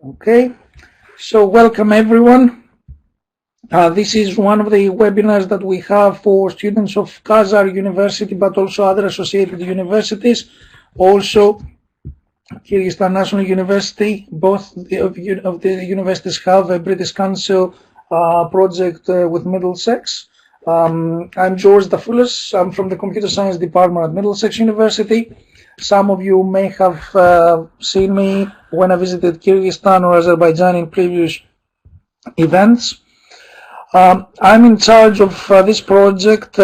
Okay, so welcome everyone. This is one of the webinars that we have for students of Kazar University, but also other associated universities. Also, Kyrgyzstan National University, both of the universities have a British Council project with Middlesex. I'm George Dafoulas. I'm from the Computer Science Department at Middlesex University. Some of you may have seen me when I visited Kyrgyzstan or Azerbaijan in previous events. I'm in charge of this project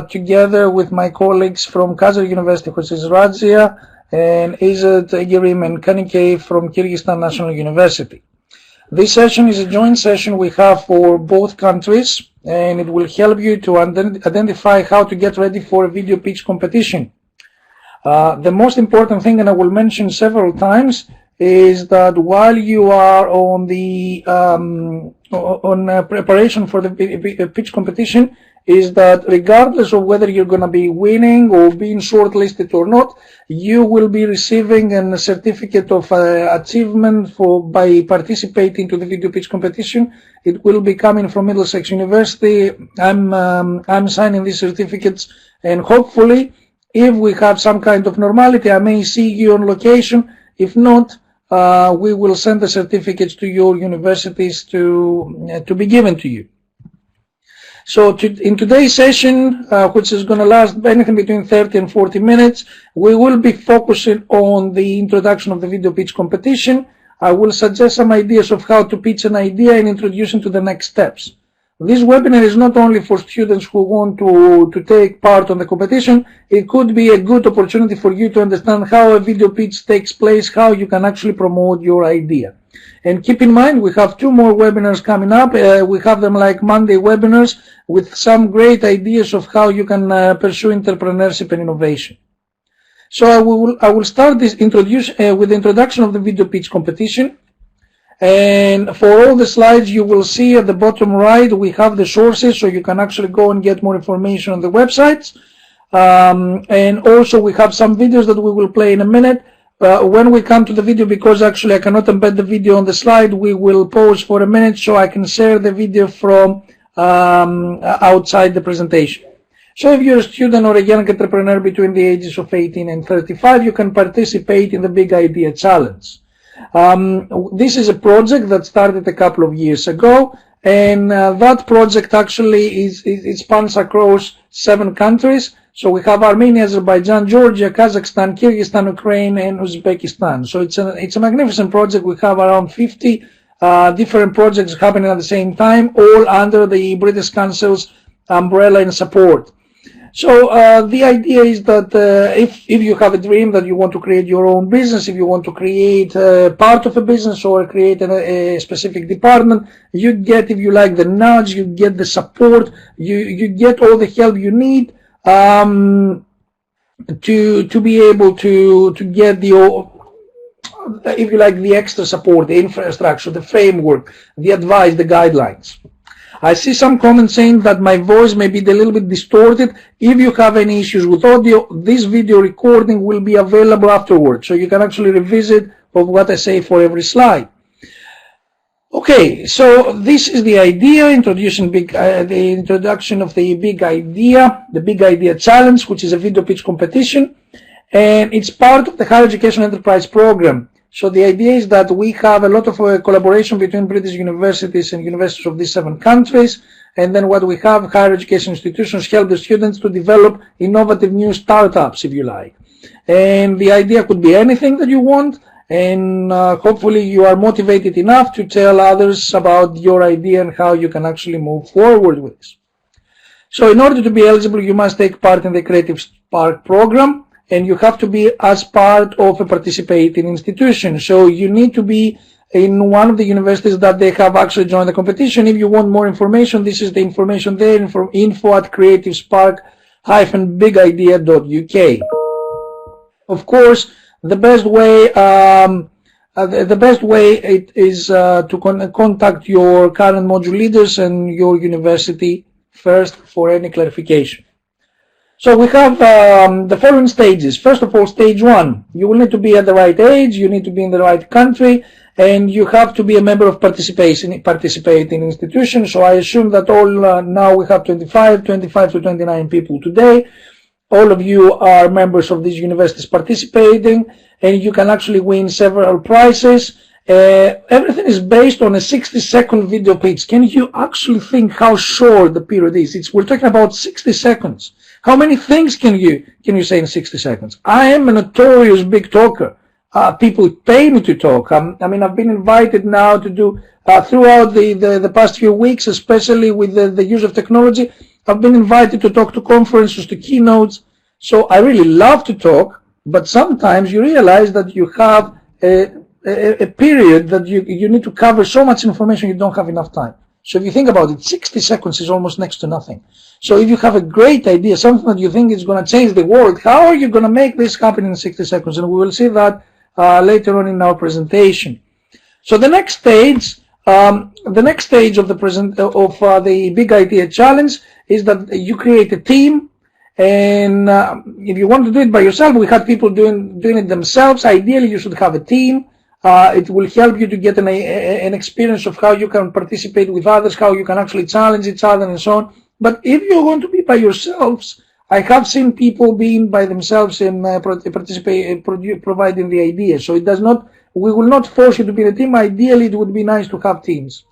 together with my colleagues from Kazar University, which is Razia, and Izzat Egerim and Kanike from Kyrgyzstan National University. This session is a joint session we have for both countries, and it will help you to identify how to get ready for a video pitch competition. The most important thing, and I will mention several times, is that while you are on the preparation for the pitch competition, is that regardless of whether you're going to be winning or being shortlisted or not, you will be receiving a certificate of achievement by participating to the video pitch competition. It will be coming from Middlesex University. I'm signing these certificates, and hopefully, if we have some kind of normality, I may see you on location. If not, we will send the certificates to your universities to be given to you. So in today's session, which is going to last anything between 30 and 40 minutes, we will be focusing on the introduction of the video pitch competition. I will suggest some ideas of how to pitch an idea and introduce it to the next steps. This webinar is not only for students who want to take part on the competition. It could be a good opportunity for you to understand how a video pitch takes place, how you can actually promote your idea. And keep in mind, we have 2 more webinars coming up. We have them like Monday webinars with some great ideas of how you can pursue entrepreneurship and innovation. So I will start this with the introduction of the video pitch competition. And for all the slides, you will see at the bottom right, we have the sources, so you can actually go and get more information on the websites. And also we have some videos that we will play in a minute. When we come to the video, because actually I cannot embed the video on the slide, we will pause for a minute so I can share the video from outside the presentation. So if you're a student or a young entrepreneur between the ages of 18 and 35, you can participate in the Big Idea Challenge. This is a project that started a couple of years ago, and that project actually it spans across 7 countries. So we have Armenia, Azerbaijan, Georgia, Kazakhstan, Kyrgyzstan, Ukraine, and Uzbekistan. So it's a magnificent project. We have around 50 different projects happening at the same time, all under the British Council's umbrella and support. So the idea is that if you have a dream that you want to create your own business, if you want to create part of a business or create a specific department, you get, if you like, the nudge, you get the support, you get all the help you need to be able to get the, if you like, the extra support, the infrastructure, the framework, the advice, the guidelines. I see some comments saying that my voice may be a little bit distorted. If you have any issues with audio, this video recording will be available afterwards, so you can actually revisit of what I say for every slide. Okay, so this is the idea, introducing the introduction of the Big Idea Challenge, which is a video pitch competition, and it's part of the Higher Education Enterprise Program. So the idea is that we have a lot of collaboration between British universities and universities of these 7 countries, and then what we have, higher education institutions help the students to develop innovative new startups, if you like. And the idea could be anything that you want, and hopefully you are motivated enough to tell others about your idea and how you can actually move forward with this. So in order to be eligible, you must take part in the Creative Spark program, and you have to be as part of a participating institution. So you need to be in one of the universities that they have actually joined the competition. If you want more information, this is the information there, info@creativespark-bigidea.uk. Of course, the best way is to contact your current module leaders and your university first for any clarification. So we have the following stages. First of all, stage 1, you will need to be at the right age, you need to be in the right country, and you have to be a member of participating institution. So I assume that all now we have 25 to 29 people today. All of you are members of these universities participating, and you can actually win several prizes. Everything is based on a 60-second video pitch. Can you actually think how short the period is? We're talking about 60 seconds. How many things can you say in 60 seconds? I am a notorious big talker. People pay me to talk. I mean, I've been invited now to do, throughout the past few weeks, especially with the use of technology, I've been invited to talk to conferences, to keynotes. So I really love to talk, but sometimes you realize that you have a period that you need to cover so much information you don't have enough time. So if you think about it, 60 seconds is almost next to nothing. So if you have a great idea, something that you think is going to change the world, how are you going to make this happen in 60 seconds? And we will see that later on in our presentation. So the next stage of the Big Idea Challenge is that you create a team. And if you want to do it by yourself, we have people doing it themselves. Ideally, you should have a team. It will help you to get an experience of how you can participate with others, how you can actually challenge each other and so on. But if you want to be by yourselves, I have seen people being by themselves and providing the ideas. So we will not force you to be in a team. Ideally, it would be nice to have teams.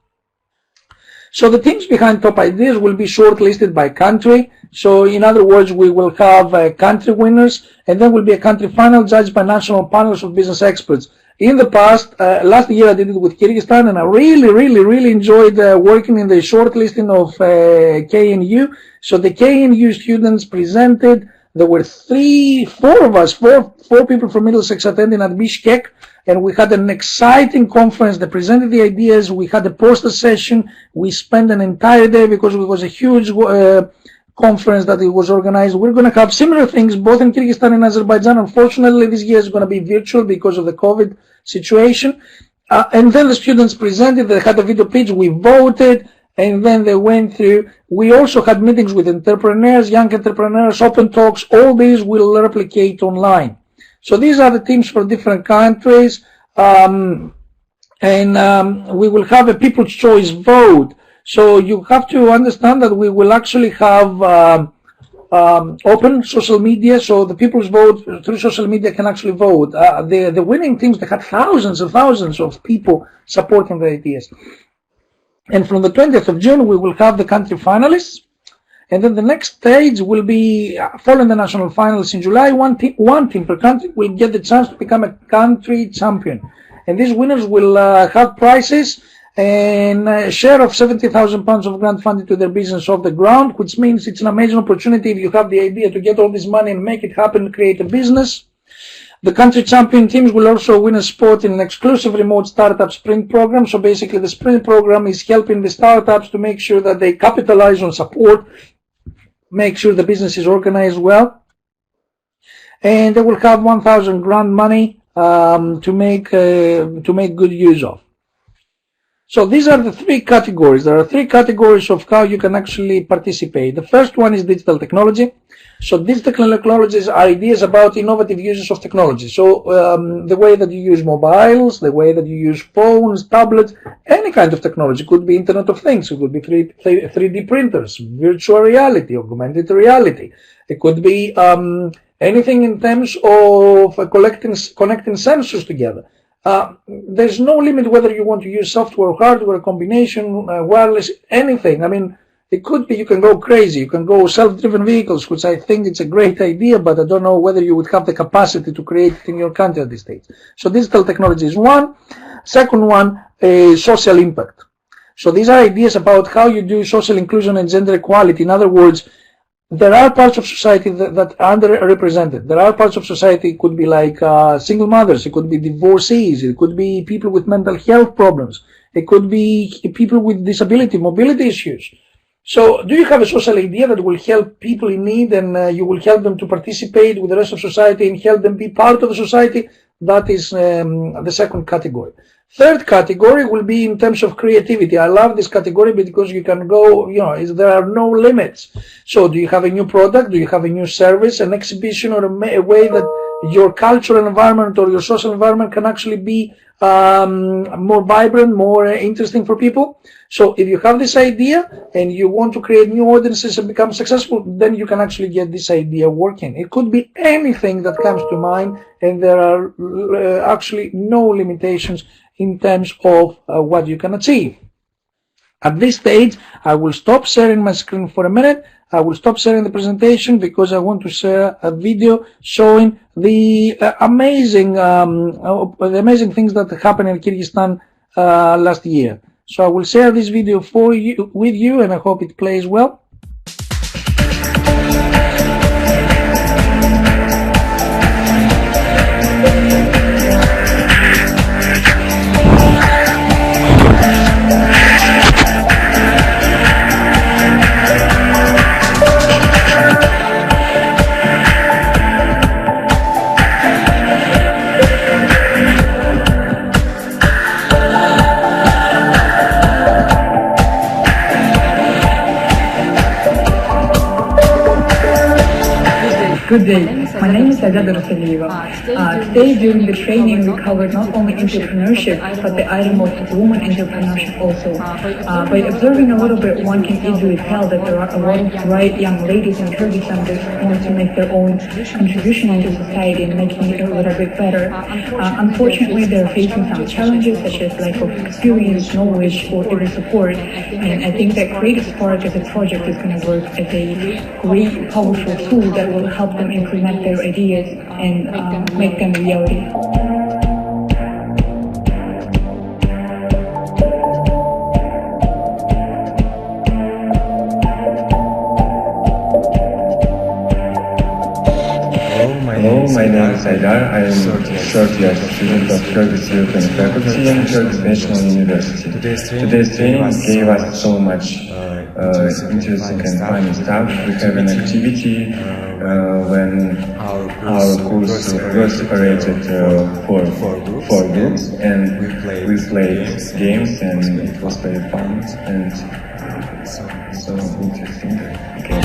So the teams behind top ideas will be shortlisted by country. So in other words, we will have country winners, and then will be a country final judged by national panels of business experts. In the past, last year I did it with Kyrgyzstan, and I really enjoyed working in the shortlisting of KNU. So the KNU students presented. There were four people from Middlesex attending at Bishkek, and we had an exciting conference. They presented the ideas. We had a poster session. We spent an entire day because it was a huge conference that it was organized. We're going to have similar things both in Kyrgyzstan and Azerbaijan. Unfortunately, this year is going to be virtual because of the COVID situation. And then the students presented. They had a video pitch. We voted. And then they went through. We also had meetings with entrepreneurs, young entrepreneurs, open talks. All these will replicate online. So these are the teams for different countries. We will have a people's choice vote. So you have to understand that we will actually have open social media. So the people's vote through social media can actually vote. The winning teams, they had thousands and thousands of people supporting the ideas. And from the 20th of June, we will have the country finalists. And then the next stage will be, following the national finals in July, one team per country will get the chance to become a country champion. And these winners will have prizes and a share of £70,000 of grant funding to their business off the ground, which means it's an amazing opportunity if you have the idea to get all this money and make it happen, create a business. The country champion teams will also win a spot in an exclusive remote startup sprint program. So basically the sprint program is helping the startups to make sure that they capitalize on support, make sure the business is organized well. And they will have 1,000 grant money to make good use of. So these are the three categories. There are three categories of how you can actually participate. The first one is digital technology. So digital technologies are ideas about innovative uses of technology. So the way that you use mobiles, the way that you use phones, tablets, any kind of technology. It could be Internet of Things. It could be 3D printers, virtual reality, augmented reality. It could be anything in terms of connecting sensors together. There's no limit whether you want to use software, hardware, combination, wireless, anything. I mean, it could be you can go crazy. You can go self-driven vehicles, which I think it's a great idea, but I don't know whether you would have the capacity to create it in your country at this stage. So digital technology is one. Second one is social impact. So these are ideas about how you do social inclusion and gender equality. In other words, there are parts of society that are underrepresented. There are parts of society, it could be like single mothers, it could be divorcees, it could be people with mental health problems, it could be people with disability, mobility issues. So do you have a social idea that will help people in need and you will help them to participate with the rest of society and help them be part of the society? That is the second category. Third category will be in terms of creativity. I love this category because you can go, there are no limits. So do you have a new product? Do you have a new service, an exhibition, or a way that your cultural environment or your social environment can actually be more vibrant, more interesting for people? So if you have this idea and you want to create new audiences and become successful, then you can actually get this idea working. It could be anything that comes to mind, and there are actually no limitations in terms of what you can achieve. At this stage, I will stop sharing my screen for a minute. I will stop sharing the presentation because I want to share a video showing the amazing things that happened in Kyrgyzstan last year. So I will share this video with you, and I hope it plays well. Good day. My name is Agada Rusalieva. Today during the training we covered not only entrepreneurship but the item of women entrepreneurship also. By observing a little bit, one can easily tell that there are a lot of bright young ladies in Kyrgyzstan that want to make their own contribution into society and making it a little bit better. Unfortunately, they're facing some challenges such as lack of experience, knowledge, or even support. And I think that Creative Spark as a project is going to work as a great, powerful tool that will help them implement their ideas and make them reality. Hello, my name is Aydar. I am third year student of Kyrgyz European Faculty and Kyrgyz National University. Today's training gave us so much interesting and funny stuff. We have an activity when our course was separated for groups, and we played games, and it was very fun and so interesting. Okay.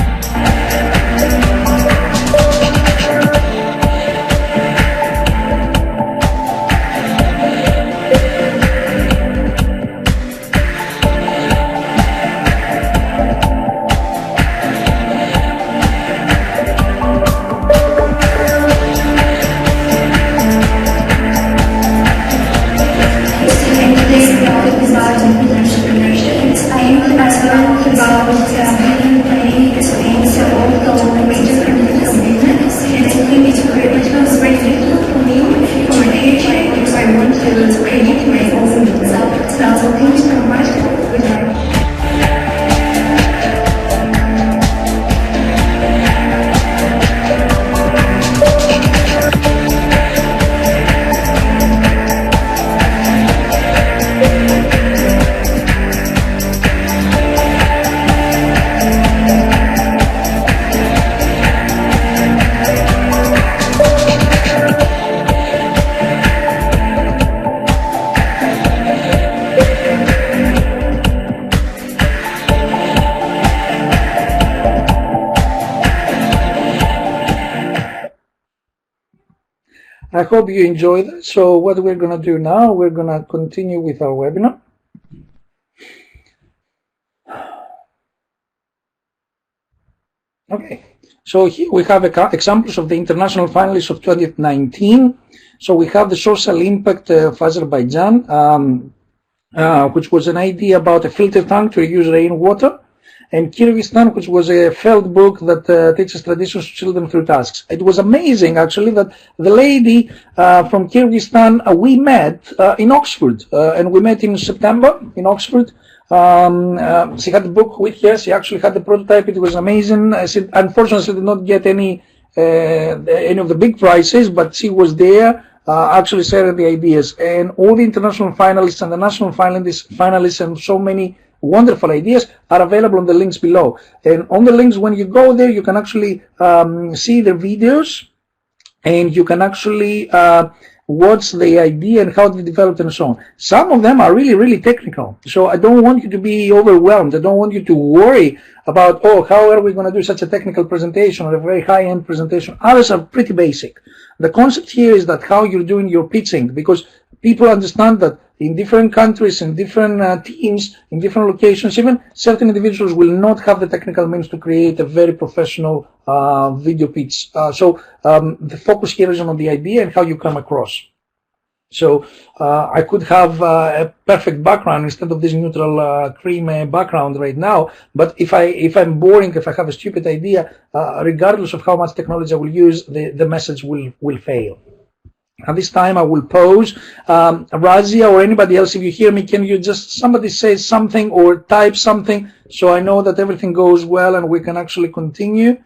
I hope you enjoyed it. So what we're going to do now, we're going to continue with our webinar. Okay, so here we have examples of the international finalists of 2019. So we have the social impact of Azerbaijan, which was an idea about a filter tank to reuse rainwater, and Kyrgyzstan, which was a felt book that teaches traditions to children through tasks. It was amazing, actually, that the lady from Kyrgyzstan, we met in Oxford, and we met in September in Oxford. She had the book with her. She actually had the prototype. It was amazing. She unfortunately did not get any of the big prizes, but she was there actually sharing the ideas. And all the international finalists and the national finalists and so many wonderful ideas are available on the links below. And on the links, when you go there, you can actually see the videos, and you can actually what's the idea and how they developed and so on. Some of them are really, really technical. So I don't want you to be overwhelmed. I don't want you to worry about, oh, how are we going to do such a technical presentation or a very high-end presentation. Others are pretty basic. The concept here is that how you're doing your pitching, because people understand that in different countries, in different teams, in different locations, even certain individuals will not have the technical means to create a very professional video pitch. So the focus here is on the idea and how you come across. So I could have a perfect background instead of this neutral cream background right now. But if I'm boring, if I have a stupid idea, regardless of how much technology I will use, the message will fail. At this time, I will pause. Razia or anybody else, if you hear me, can you just somebody say something or type something so I know that everything goes well and we can actually continue?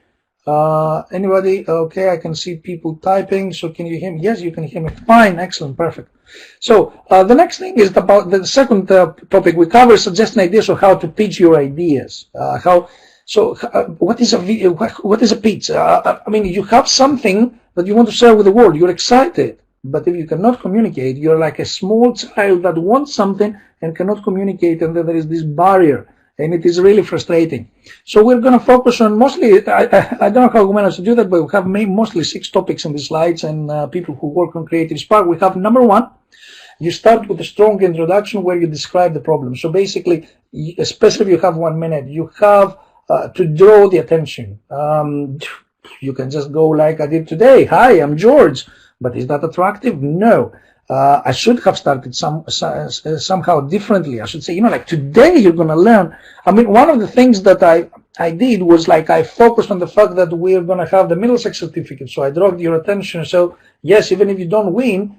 Anybody? Okay, I can see people typing. So can you hear me? Yes, you can hear me. Fine, excellent, perfect. So the next thing is about the second topic we cover, suggesting ideas of how to pitch your ideas. What is a video? What is a pitch? I mean, you have something that you want to share with the world. You're excited, but if you cannot communicate, you're like a small child that wants something and cannot communicate, and then there is this barrier. And it is really frustrating. So we're going to focus on mostly, I don't know how we managed to do that, but we have mostly 6 topics in the slides, and people who work on Creative Spark. We have number 1, you start with a strong introduction where you describe the problem. So basically, especially if you have 1 minute, you have to draw the attention. You can just go like I did today. Hi, I'm George. But is that attractive? No. I should have started somehow differently. I should say, like today you're going to learn. I mean, one of the things that I did was like I focused on the fact that we're going to have the Middlesex certificate. So I draw your attention. So yes, even if you don't win,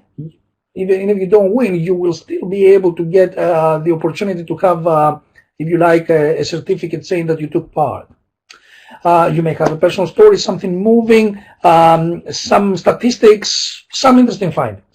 you will still be able to get the opportunity to have, if you like, a certificate saying that you took part. You may have a personal story, something moving, some statistics, some interesting findings.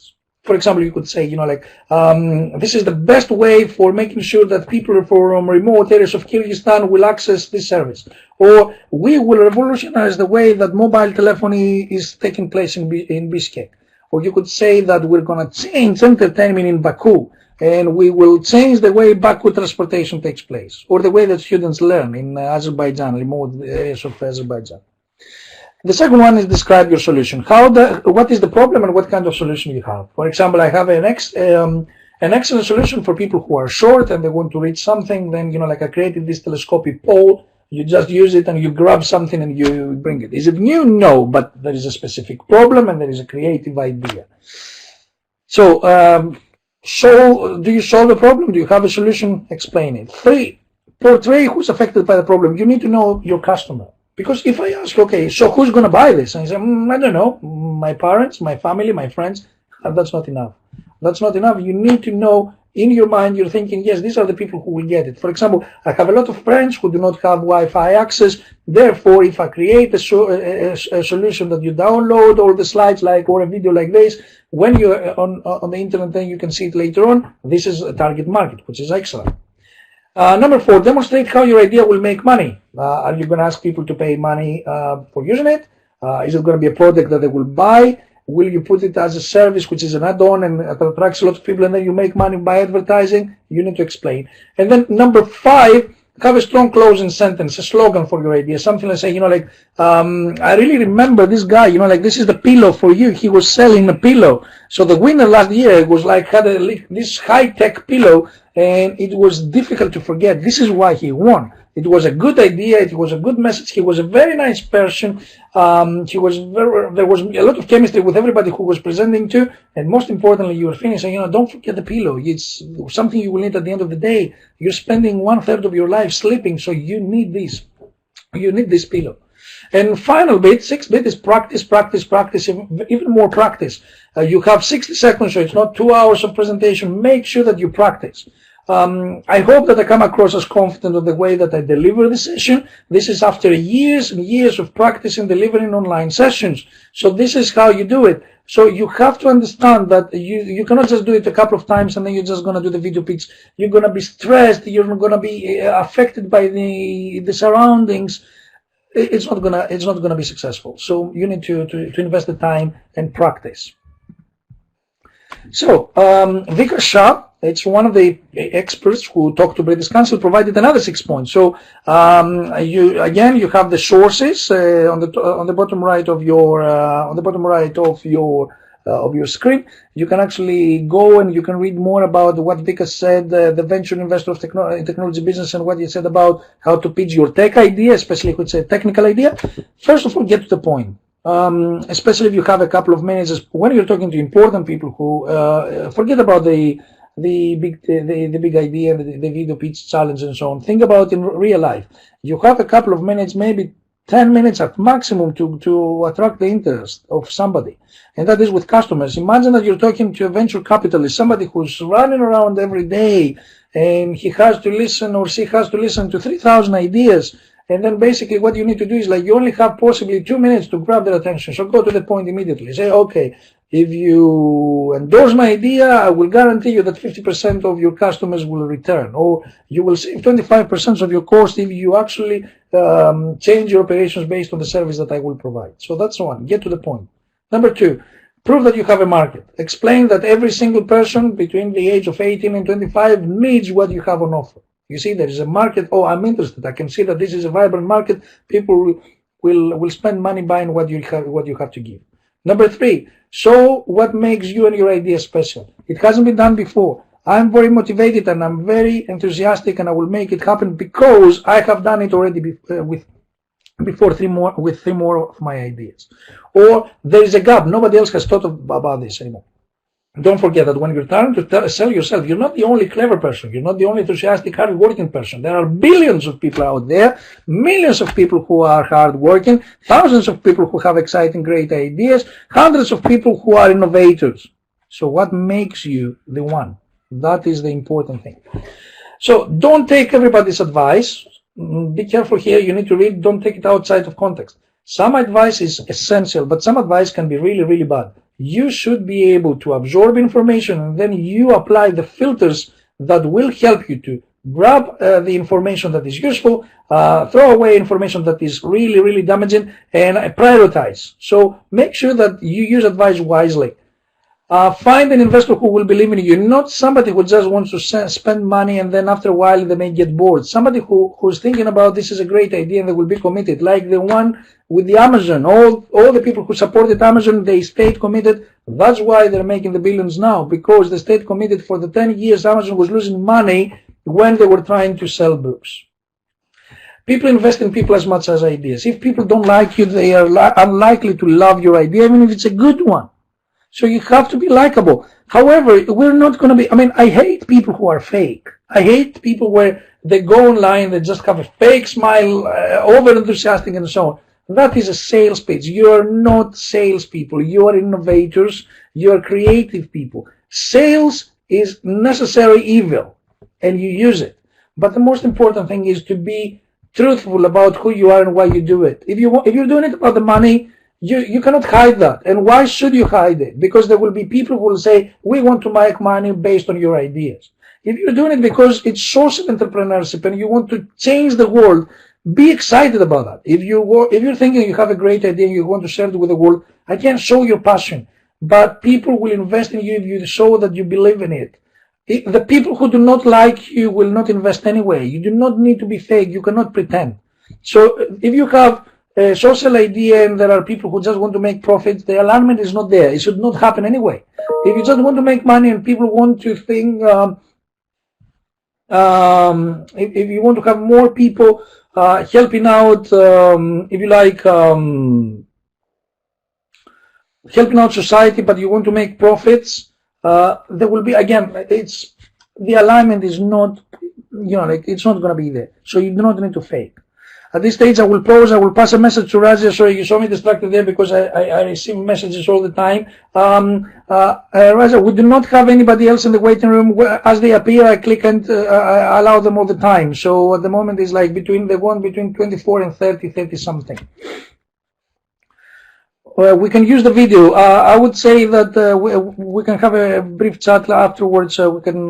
For example, you could say, this is the best way for making sure that people from remote areas of Kyrgyzstan will access this service. Or we will revolutionize the way that mobile telephony is taking place in Bishkek. Or you could say that we're going to change entertainment in Baku, and we will change the way Baku transportation takes place, or the way that students learn in Azerbaijan, remote areas of Azerbaijan. The second one is describe your solution. What is the problem and what kind of solution you have? For example, I have an excellent solution for people who are short and they want to reach something. Then, like I created this telescopic pole. You just use it and you grab something and you bring it. Is it new? No, but there is a specific problem and there is a creative idea. So, do you solve the problem? Do you have a solution? Explain it. 3, portray who's affected by the problem. You need to know your customer. Because if I ask, okay, so who's going to buy this? And I say, I don't know, my parents, my family, my friends. That's not enough. That's not enough. You need to know in your mind, you're thinking, yes, these are the people who will get it. For example, I have a lot of friends who do not have Wi-Fi access. Therefore, if I create a solution that you download all the slides or a video like this, when you're on the internet, then you can see it later on. This is a target market, which is excellent. Number 4, demonstrate how your idea will make money. Are you going to ask people to pay money for using it? Is it going to be a product that they will buy? Will you put it as a service, which is an add-on and it attracts a lot of people, and then you make money by advertising? You need to explain. And then number 5, have a strong closing sentence, a slogan for your idea. Something like say, I really remember this guy, this is the pillow for you. He was selling a pillow. So the winner last year was had this high-tech pillow, and it was difficult to forget. This is why he won. It was a good idea. It was a good message. He was a very nice person. There was a lot of chemistry with everybody who was presenting to. And most importantly, you were finishing, don't forget the pillow. It's something you will need at the end of the day. You're spending 1/3 of your life sleeping, so you need this. You need this pillow. And final bit, 6th bit is practice, even more practice. You have 60 seconds, so it's not 2 hours of presentation. Make sure that you practice. I hope that I come across as confident of the way that I deliver the session. This is after years and years of practicing delivering online sessions. So this is how you do it. So you have to understand that you cannot just do it a couple of times and then you're just going to do the video pitch. You're going to be stressed. You're going to be affected by the surroundings. It's not gonna be successful. So you need to invest the time and practice. So, Vikas Shah, it's one of the experts who talked to British Council, provided another 6 points. So, you have the sources on the bottom right of your screen. You can actually go and you can read more about what Vikas said, the venture investor of technology business, and what he said about how to pitch your tech idea, especially if it's a technical idea. First of all, get to the point. Especially if you have a couple of minutes, when you're talking to important people who forget about the big idea, the video pitch challenge and so on. Think about in real life. You have a couple of minutes, maybe 10 minutes at maximum to attract the interest of somebody, and that is with customers. Imagine that you're talking to a venture capitalist, somebody who's running around every day, and he has to listen or she has to listen to 3,000 ideas. And then basically what you need to do is, like, you only have possibly 2 minutes to grab their attention. So go to the point immediately. Say, okay, if you endorse my idea, I will guarantee you that 50% of your customers will return, or you will save 25% of your cost if you actually change your operations based on the service that I will provide. So that's one. Get to the point. Number two, prove that you have a market. Explain that every single person between the age of 18 and 25 needs what you have on offer. You see, there is a market. Oh, I'm interested. I can see that this is a vibrant market. People will spend money buying what you have to give. Number three, show what makes you and your idea special. It hasn't been done before. I'm very motivated and I'm very enthusiastic, and I will make it happen because I have done it already with three more of my ideas. Or there is a gap. Nobody else has thought about this anymore. Don't forget that when you're trying to sell yourself, you're not the only clever person. You're not the only enthusiastic, hard-working person. There are billions of people out there, millions of people who are hard-working, thousands of people who have exciting, great ideas, hundreds of people who are innovators. So what makes you the one? That is the important thing. So don't take everybody's advice. Be careful here. You need to read. Don't take it outside of context. Some advice is essential, but some advice can be really, really bad. You should be able to absorb information, and then you apply the filters that will help you to grab the information that is useful, throw away information that is really, really damaging, and prioritize. So make sure that you use advice wisely. Find an investor who will believe in you, not somebody who just wants to spend money and then after a while they may get bored. Somebody who's thinking about this is a great idea and they will be committed, like the one with the Amazon. All the people who supported Amazon, they stayed committed. That's why they're making the billions now, because they stayed committed. For the 10 years Amazon was losing money when they were trying to sell books. People invest in people as much as ideas. If people don't like you, they are unlikely to love your idea, even if it's a good one. So you have to be likable. However, we're not going to be, I hate people who are fake. I hate people where they go online, they just have a fake smile, over-enthusiastic and so on. That is a sales pitch. You are not salespeople. You are innovators. You are creative people. Sales is necessary evil, and you use it. But the most important thing is to be truthful about who you are and why you do it. If you're doing it about the money, you cannot hide that. And why should you hide it? Because there will be people who will say, we want to make money based on your ideas. If you're doing it because it's social entrepreneurship and you want to change the world, be excited about that. If you're thinking you have a great idea and you want to share it with the world, again, show your passion. But people will invest in you if you show that you believe in it. The people who do not like you will not invest anyway. You do not need to be fake. You cannot pretend. So if you have a social idea and there are people who just want to make profits, the alignment is not there. It should not happen anyway. If you just want to make money and people want to think, if you want to have more people helping out, if you like, helping out society, but you want to make profits, there will be, again, the alignment is not, it's not going to be there. So you do not need to fake. At this stage, I will pause. I will pass a message to Razia. Sorry, you saw me distracted there because I receive messages all the time. Razia, we do not have anybody else in the waiting room. As they appear, I click and I allow them all the time. So at the moment, it's like between 24 and 30 something. We can use the video. I would say that we can have a brief chat afterwards. We can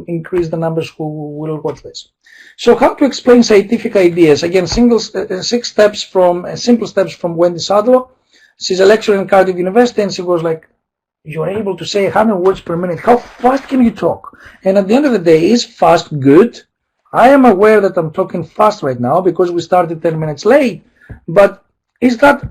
increase the numbers who will watch this. So how to explain scientific ideas? Again, simple steps from Wendy Sadler. She's a lecturer in Cardiff University, and she was like, you're able to say 100 words per minute, how fast can you talk? And at the end of the day, is fast good? I am aware that I'm talking fast right now because we started 10 minutes late, but is that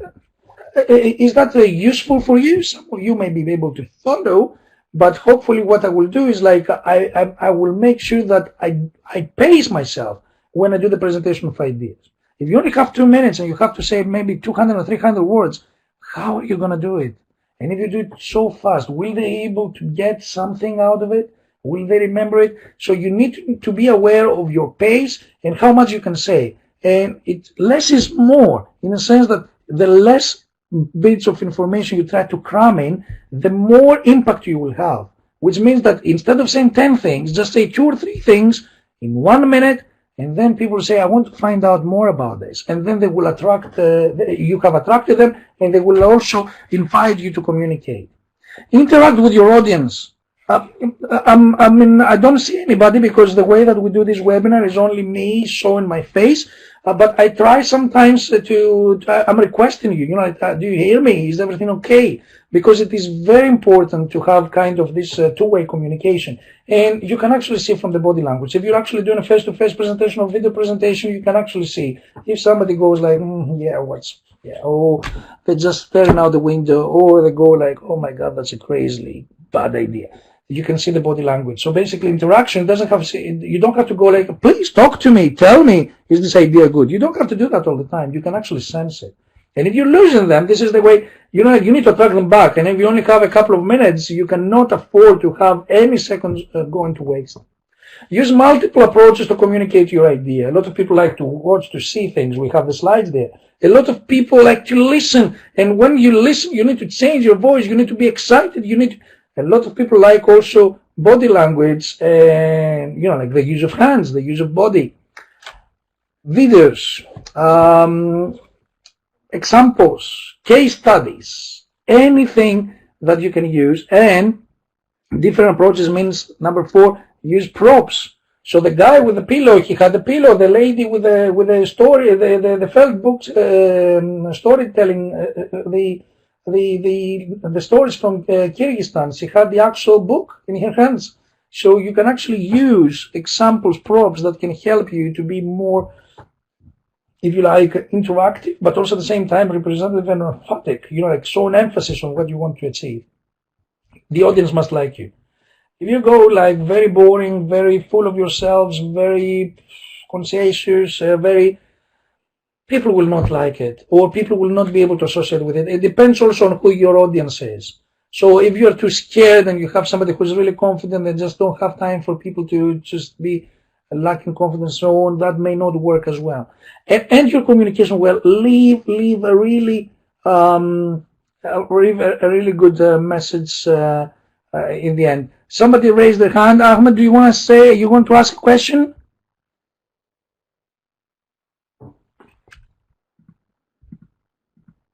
useful for you? Some of you may be able to follow, but hopefully what I will do is like I will make sure that I pace myself when I do the presentation of ideas. If you only have 2 minutes and you have to say maybe 200 or 300 words, how are you going to do it? And if you do it so fast, will they be able to get something out of it? Will they remember it? So you need to be aware of your pace and how much you can say. And less is more, in a sense that the less bits of information you try to cram in, the more impact you will have. Which means that instead of saying 10 things, just say 2 or 3 things in 1 minute, and then people say, I want to find out more about this. And then they will attract, you have attracted them, and they will also invite you to communicate. Interact with your audience. I mean, I don't see anybody because the way that we do this webinar is only me showing my face. But I try sometimes I'm requesting you, do you hear me? Is everything okay? Because it is very important to have kind of this two-way communication. And you can actually see from the body language. If you're actually doing a face-to-face presentation or video presentation, you can actually see if somebody goes like, or they're just staring out the window, or they go like, oh my God, that's a crazy bad idea. You can see the body language. So basically interaction doesn't have to, you don't have to go like, please talk to me, tell me, is this idea good? You don't have to do that all the time. You can actually sense it. And if you're losing them, this is the way, you need to attract them back. And if you only have a couple of minutes, you cannot afford to have any seconds going to waste. Use multiple approaches to communicate your idea. A lot of people like to watch, to see things. We have the slides there. A lot of people like to listen. And when you listen, you need to change your voice. You need to be excited. A lot of people like also body language and, like the use of hands, the use of body. Videos, examples, case studies, anything that you can use. And different approaches means, number 4, use props. So the guy with the pillow, he had the pillow. The lady with the story, the felt books, storytelling, the stories from Kyrgyzstan, she had the actual book in her hands. So you can actually use examples, props that can help you to be more, if you like, interactive, but also at the same time representative and emphatic, like show an emphasis on what you want to achieve. The audience must like you. If you go like very boring, very full of yourselves, very conscientious, people will not like it, or people will not be able to associate with it. It depends also on who your audience is. So if you're too scared and you have somebody who's really confident and just don't have time for people to just be lacking confidence and so on, that may not work as well. And your communication well. Leave a really good message in the end. Somebody raised their hand. Ahmed, do you want to ask a question?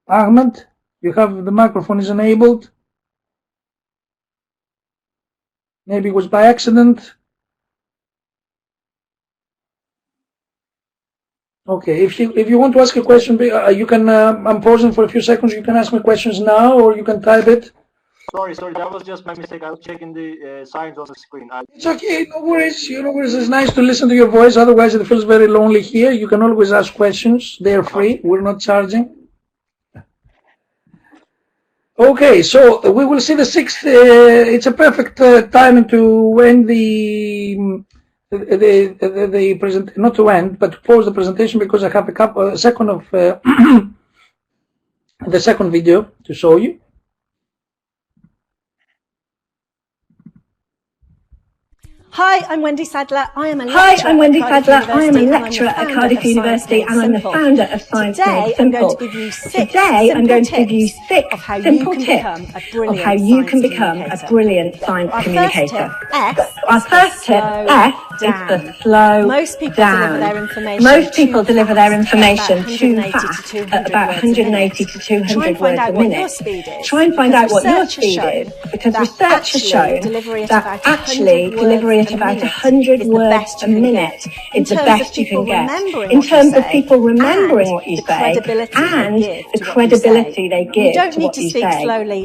Ahmed, you have the microphone is enabled. Maybe it was by accident. Okay, if you want to ask a question, you can. I'm pausing for a few seconds. You can ask me questions now, or you can type it. Sorry, that was just my mistake. I was checking the signs on the screen. It's okay, no worries. It's nice to listen to your voice. Otherwise, it feels very lonely here. You can always ask questions. They're free. We're not charging. Okay, so we will see the 6th. It's a perfect time to end the present, not to end, but to pause the presentation because I have a second of the second video to show you. Hi, I'm Wendy Sadler. I am a lecturer at Cardiff University and I'm the founder of Science Made Simple. Today I'm going to give you 6 simple tips of how you can become a brilliant science communicator. Our first tip, S, is the slow down. Most people deliver their information too fast at about 180 to 200 words a minute. Try and find out what your speed is, because research has shown that actually delivery at about 100 words a minute is the best you can get. In terms of people remembering what you say and the credibility they give to what you say.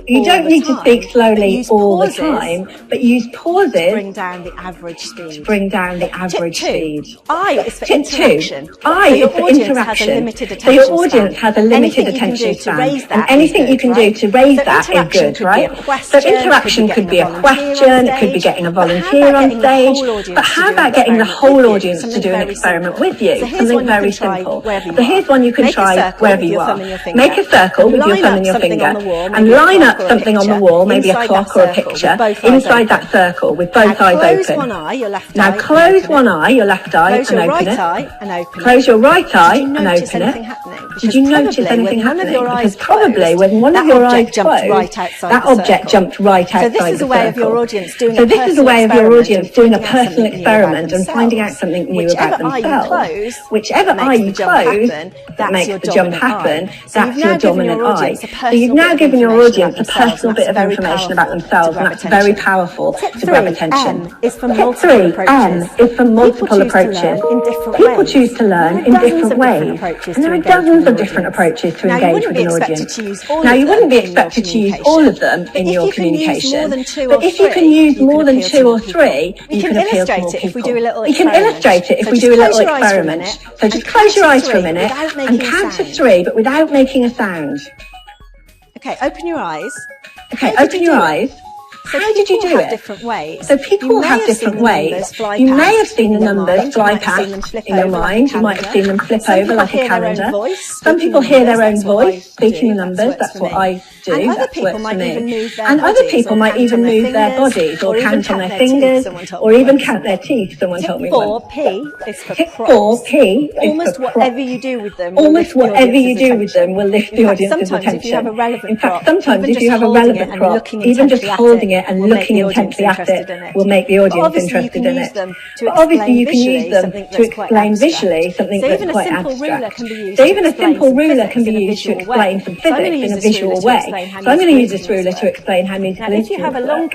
You don't need to speak slowly all the time, but use pauses to bring down the average speed. Tip 2, I is for interaction. I is for interaction. So your audience has a limited attention span, and anything you can do to raise that is good, right? So interaction could be a question, it could be getting a volunteer on stage, but how about getting the whole audience to do an experiment with you? Something very simple. So here's one you can try wherever you are. Make a circle with your thumb and your finger, and line up something on the wall, maybe a clock or a picture, inside that circle with both eyes open. Now close one eye, your left eye, and open it. Close your right eye and open it. Did you notice anything happening? Because probably when one of your eyes closed, that object jumped right outside the circle. So this is a way of your audience doing a personal experiment and finding out something new about themselves. Whichever eye you close that makes the jump happen, that's your dominant eye. So you've now given your audience a personal bit of information about themselves, and that's very powerful to grab attention. Tip 3, M, is for multiple approaches. People choose to learn in different ways, and there are dozens of different approaches to engage with an audience. Now, you wouldn't be expected to use all of them in your communication, but if you can use more than 2 or 3, you can appeal to more people. We can illustrate it if we do a little experiment. So just close your eyes for a minute and count to 3, but without making a sound. Okay, open your eyes. Okay, open your eyes. So how did you do it? So people have different ways. You may have seen the numbers fly past in your mind. You might have seen them flip over like a calendar. Some people hear their own voice speaking the numbers. That's what I do. That works for me. And other people might even move their bodies or count on their fingers or even count their teeth. Someone told me once. Tip 4P is almost whatever you do with them. Almost whatever you do with them will lift the audience's attention. In fact, sometimes if you have a relevant crop, even just holding it and looking intently at it will make the audience interested in it. But obviously you can use them to explain visually something that's quite abstract. So even a simple ruler can be used to explain some physics in a visual way. So I'm going to use this ruler to explain how musical instruments work.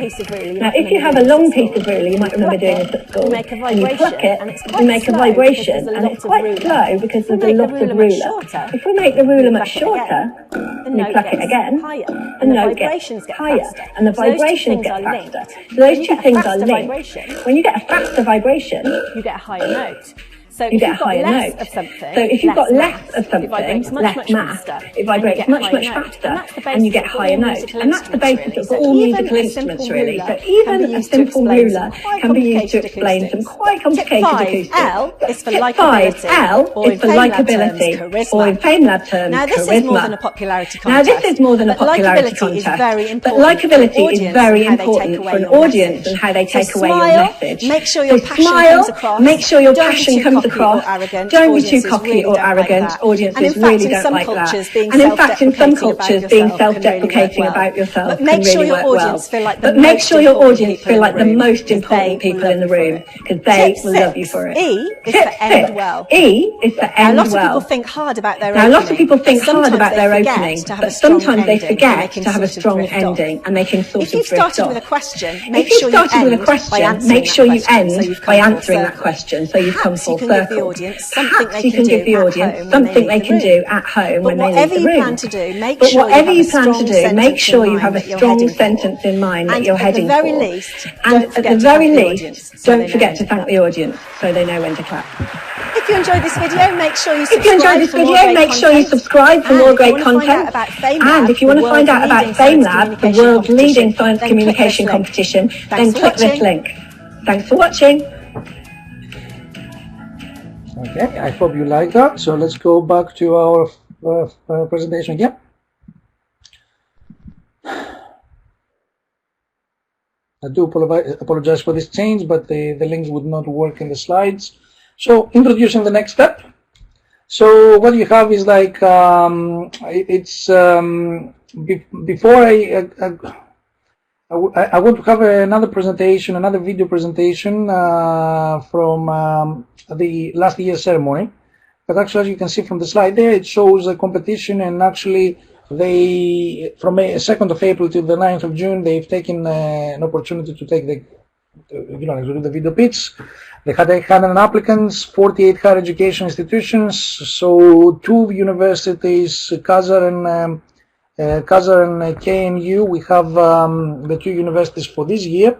Now if you have a long piece of ruler, you might remember doing this at school, and you pluck it, you make a vibration, and it's quite slow because there's a lot of ruler. If we make the ruler much shorter, and you pluck it again, the note gets higher, and the vibrations get faster. So those two things are linked. When you get a faster vibration, you get a higher note. So you get a higher note. So if you've got less of something, less mass, it vibrates much faster, and you get a higher note. And that's the basis of all musical instruments, really. So even a simple ruler can be used to explain some quite complicated acoustics. Tip 5L is for likability, or in FameLab terms, now this is more than a popularity contest. Now this is more than a popularity contest, but likability is very important for an audience and how they take away your message. Make sure your passion comes across. Make sure your passion comes across. Don't be too cocky or arrogant. Audiences really don't like that. And in fact, in some cultures, being self-deprecating about yourself can really work well. But make sure your audience feel like the most important people in the room, because they will love you for it. E is for end well. E is for end well. A lot of people think hard about their opening. Now, a lot of people think hard about their opening, but sometimes they forget to have a strong ending, and they can sort of drift off. If you started with a question, make sure you end by answering that question, so you've come full circle. Perhaps you can give the audience something they can do at home when they leave the room. But whatever you plan to do, make sure you have a strong sentence in mind that you're heading for. And at the very least, don't forget to thank the audience so they know when to clap. If you enjoyed this video, make sure you subscribe for more great content. And if you want to find out about FameLab, the world's leading science communication competition, then click this link. Thanks for watching. Okay, I hope you like that. So let's go back to our presentation again. I do apologize for this change, but the links would not work in the slides. So introducing the next step. So what you have is like before I want to have another presentation, another video presentation from the last year's ceremony. But actually, as you can see from the slide there, it shows a competition, and actually they, from 2nd of April to the 9th of June, they've taken an opportunity to take the you know, to do the video pitch. They had 800 applicants, 48 higher education institutions, so 2 universities, Kazar and KNU. We have the 2 universities for this year.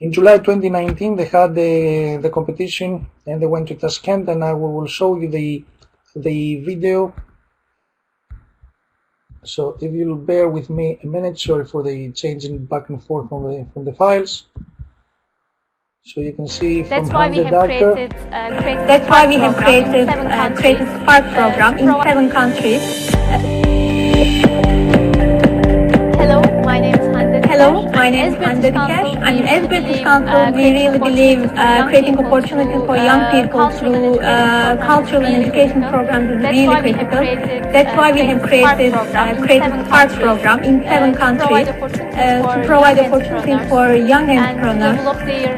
In July 2019, they had the competition, and they went to Tashkent, and I will show you the video. So if you'll bear with me a minute, sorry for the changing back and forth from the files. So you can see that's from why we have created Spark program in 7 countries. Hello, my name is Hande. Hello, my name is Hande Dikesh. I mean, as British Council, we really believe creating opportunities for young people through cultural and education programs is really critical. That's why we have created Spark program in 7 countries to provide opportunities for young entrepreneurs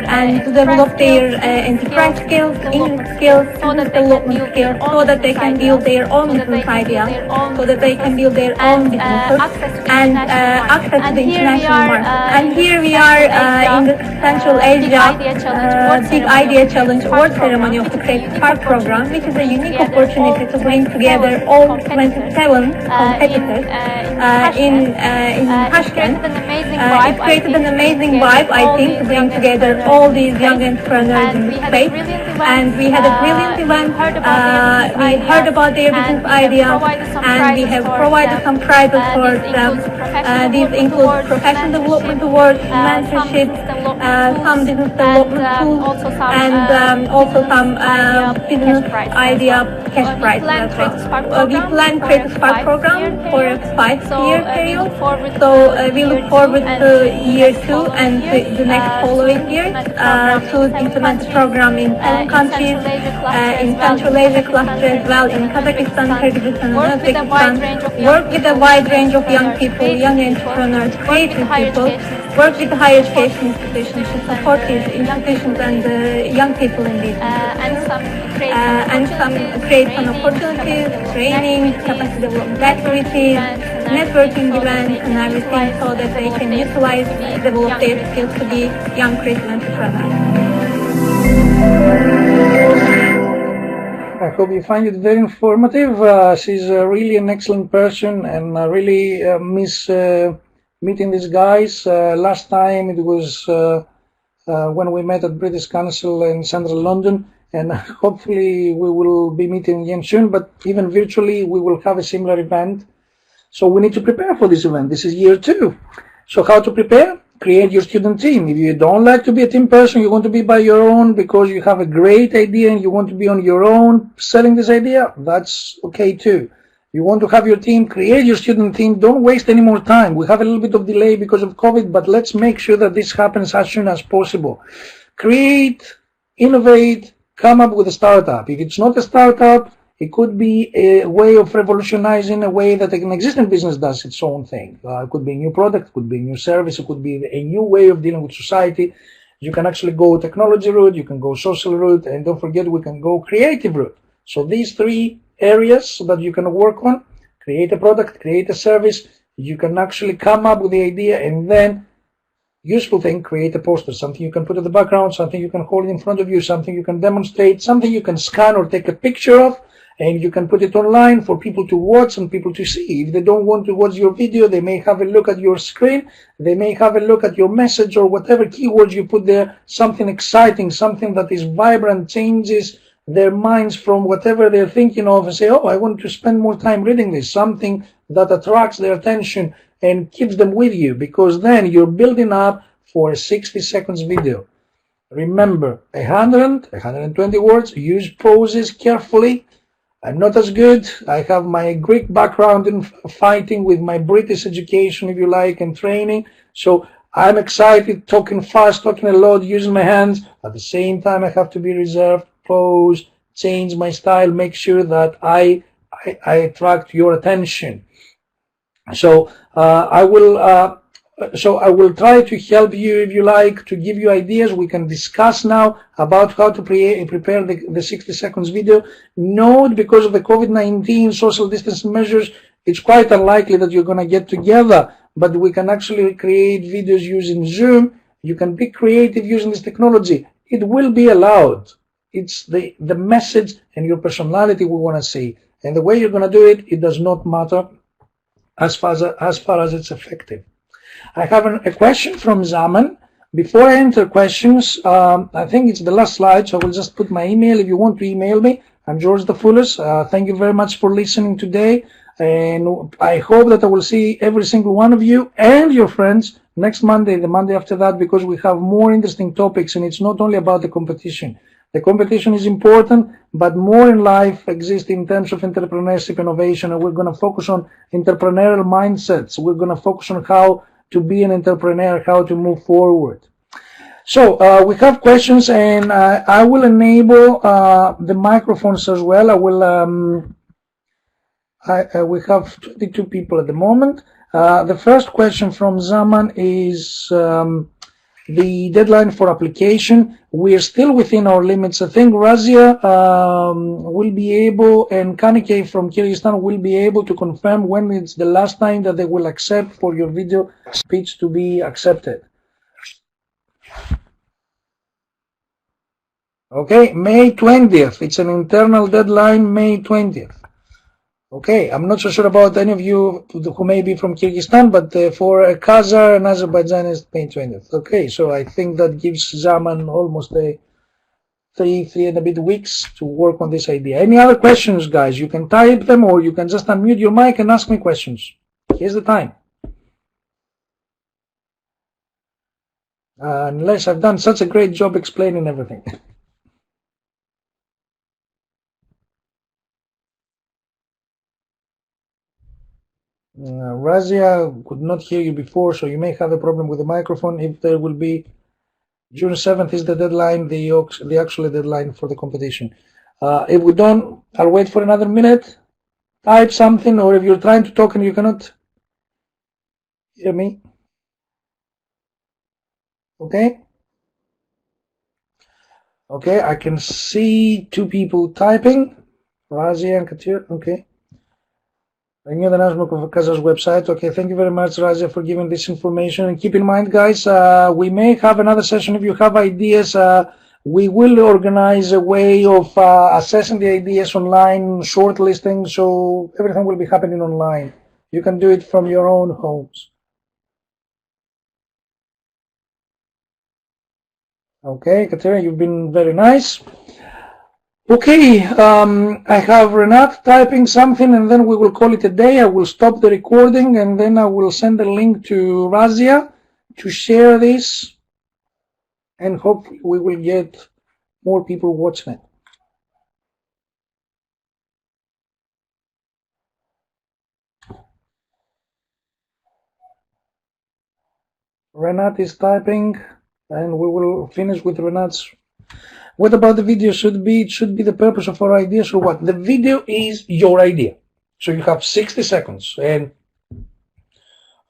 and to develop their enterprise skills, English skills, business development skills, so that they can build their own business ideas, so that they can build their own businesses and access to the international market. And here we are in the Central Asia Big Idea Challenge Award Ceremony of the Creative Spark program, which is a unique opportunity to bring together all 27 competitors in Tashkent. It created an amazing vibe, I think, to bring together all these young entrepreneurs in the space. And we had a brilliant event. We heard about their business ideas, and we have provided some prizes for them. These include professional development awards, mentorships, some business development tools, and also some business idea cash prizes as well. We plan to create a Spark program for a 5-year period, so we look forward to year 2 and the next following years to implement the program in 7 countries, in Central Asia cluster as well, in Kazakhstan, Kyrgyzstan, and Uzbekistan. Work with a wide range of young people, young entrepreneurs, creative people, work with the higher education institutions to support these institutions and young people in these and create some opportunities, training, capacity development activities, networking events and everything, so that they can utilize, develop their skills to be young creative entrepreneurs. I hope you find it very informative. She's really an excellent person, and I really miss meeting these guys. Last time it was when we met at British Council in central London, and hopefully we will be meeting again soon, but even virtually we will have a similar event. So we need to prepare for this event. This is year 2. So how to prepare? Create your student team. If you don't like to be a team person, you want to be by your own because you have a great idea and you want to be on your own selling this idea, that's okay too. You want to have your team, create your student team. Don't waste any more time. We have a little bit of delay because of COVID, but let's make sure that this happens as soon as possible. Create, innovate, come up with a startup. If it's not a startup, it could be a way of revolutionizing a way that an existing business does its own thing. It could be a new product, it could be a new service, it could be a new way of dealing with society. You can actually go technology route, you can go social route, and don't forget we can go creative route. So these 3 areas that you can work on, create a product, create a service, you can actually come up with the idea, and then useful thing, create a poster, something you can put in the background, something you can hold in front of you, something you can demonstrate, something you can scan or take a picture of, and you can put it online for people to watch and people to see. If they don't want to watch your video, they may have a look at your screen, they may have a look at your message or whatever keywords you put there, something exciting, something that is vibrant, changes their minds from whatever they're thinking of, and say, oh, I want to spend more time reading this, something that attracts their attention and keeps them with you, because then you're building up for a 60 seconds video. Remember, 120 words, use pauses carefully. I'm not as good. I have my Greek background in fighting with my British education, if you like, and training. So I'm excited, talking fast, talking a lot, using my hands. At the same time, I have to be reserved, pause, change my style, make sure that I attract your attention. So I will try to help you, if you like, to give you ideas. We can discuss now about how to prepare the 60 seconds video. Note, because of the COVID-19 social distance measures, it's quite unlikely that you're going to get together, but we can actually create videos using Zoom, You can be creative using this technology. It will be allowed. It's the message and your personality we want to see. And the way you're going to do it, it does not matter as far as it's effective. I have a question from Zaman. Before I enter questions, I think it's the last slide, so I will just put my email if you want to email me. I'm George the Fullest. Thank you very much for listening today. And I hope that I will see every single one of you and your friends next Monday, the Monday after that, because we have more interesting topics, and it's not only about the competition. The competition is important, but more in life exists in terms of entrepreneurship innovation, and we're going to focus on entrepreneurial mindsets. We're going to focus on how to be an entrepreneur, how to move forward. So we have questions, and I will enable the microphones as well. I will. We have 22 people at the moment. The first question from Zaman is the deadline for application. We are still within our limits. I think Razia will be able, and Kanike from Kyrgyzstan will be able to confirm when it's the last time that they will accept for your video speech to be accepted. Okay, May 20th. It's an internal deadline, May 20th. Okay, I'm not so sure about any of you who may be from Kyrgyzstan, but for Kazakh and Azerbaijan is May 20th. Okay, so I think that gives Zaman almost three and a bit weeks to work on this idea. Any other questions, guys? You can type them, or you can just unmute your mic and ask me questions. Here's the time. Unless I've done such a great job explaining everything. Razia could not hear you before, so you may have a problem with the microphone. If there will be June 7th is the deadline, the actual deadline for the competition. If we don't, I'll wait for another minute. Type something, or if you're trying to talk and you cannot hear me. Okay. Okay, I can see two people typing. Razia and Katir. Okay. I knew the announcement of Kaza's website. Okay, thank you very much, Razia, for giving this information. And keep in mind, guys, we may have another session. If you have ideas, we will organize a way of assessing the ideas online, shortlisting, so everything will be happening online. You can do it from your own homes. Okay, Katerina, you've been very nice. Okay, I have Renat typing something, and then we will call it a day. I will stop the recording, and then I will send a link to Razia to share this, and hopefully we will get more people watching it. Renat is typing, and we will finish with Renat's. What about the video? It should be the purpose of our ideas, or what? The video is your idea. So you have 60 seconds. And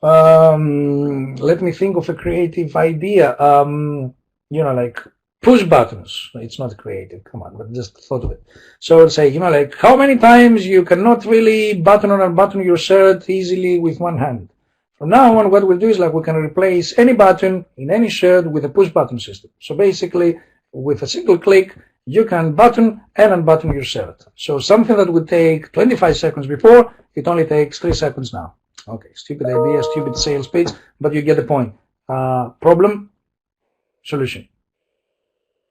let me think of a creative idea. You know, like push buttons. It's not creative, come on, but just thought of it. So say, you know, like how many times you cannot really button or unbutton your shirt easily with one hand. From now on, what we'll do is like we can replace any button in any shirt with a push button system. So basically, with a single click, you can button and unbutton your shirt. So something that would take 25 seconds before, it only takes 3 seconds now. Okay, stupid idea, stupid sales pitch, but you get the point. Problem, solution.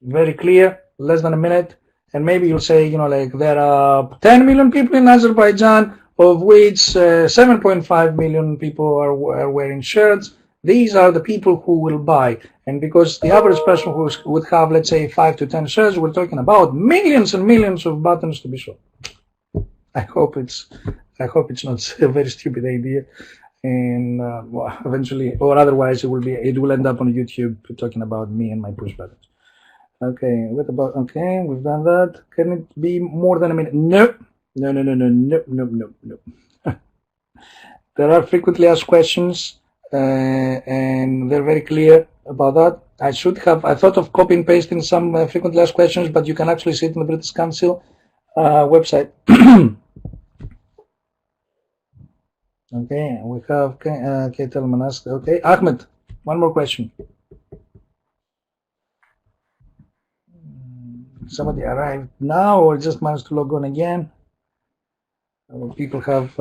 Very clear, less than a minute. And maybe you'll say, you know, like there are 10 million people in Azerbaijan, of which 7.5 million people are wearing shirts. These are the people who will buy. And because the average person who would have, let's say, 5 to 10 shirts, we're talking about millions and millions of buttons to be sold. I hope it's not a very stupid idea. And well, eventually, or otherwise, it will end up on YouTube talking about me and my push buttons. Okay, what about, okay, we've done that. Can it be more than a minute? No. There are frequently asked questions, and they're very clear about that. I thought of copy and pasting some frequently asked questions, but you can actually see it in the British Council website. Okay, we have Kate Telman asked. Okay, Ahmed, one more question. Somebody arrived now or just managed to log on again? People have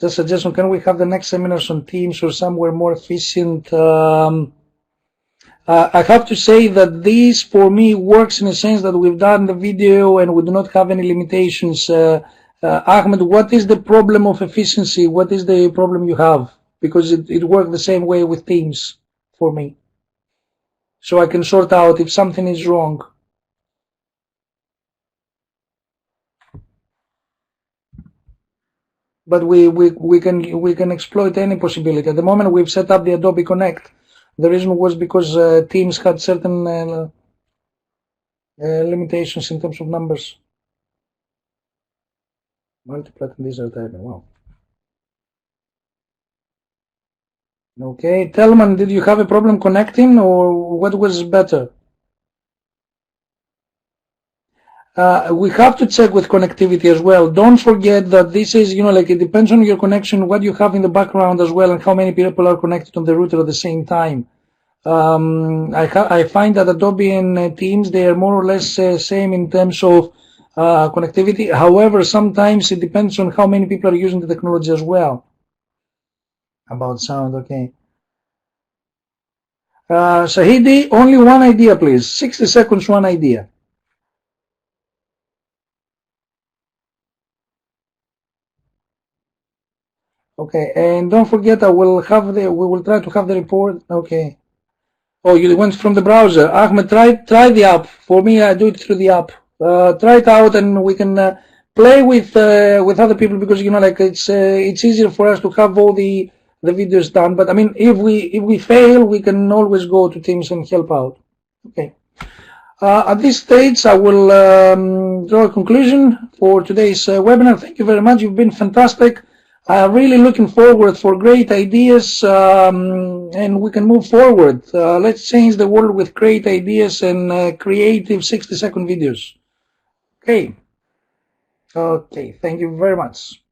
just suggestion, can we have the next seminars on Teams or somewhere more efficient? I have to say that this for me works in a sense that we've done the video and we do not have any limitations. Ahmed, what is the problem of efficiency? What is the problem you have? Because it worked the same way with Teams for me. So I can sort out if something is wrong. But we can exploit any possibility. At the moment we've set up the Adobe Connect. The reason was because Teams had certain limitations in terms of numbers. Multiply conditional typing. Wow. Okay, Telman, did you have a problem connecting, or what was better? We have to check with connectivity as well. Don't forget that this is, like it depends on your connection, what you have in the background as well, and how many people are connected on the router at the same time. I find that Adobe and Teams, they are more or less same in terms of connectivity. However, sometimes it depends on how many people are using the technology as well. About sound, okay. Shahidi, only one idea, please. 60 seconds, one idea. Okay, and don't forget, we will try to have the report. Okay. Oh, you went from the browser. Ahmed, try the app. For me, I do it through the app. Try it out, and we can play with other people, because like it's easier for us to have all the videos done. But I mean, if we fail, we can always go to Teams and help out. Okay. At this stage, I will draw a conclusion for today's webinar. Thank you very much. You've been fantastic. I'm really looking forward for great ideas, and we can move forward. Let's change the world with great ideas and creative 60-second videos. Okay. Okay, thank you very much.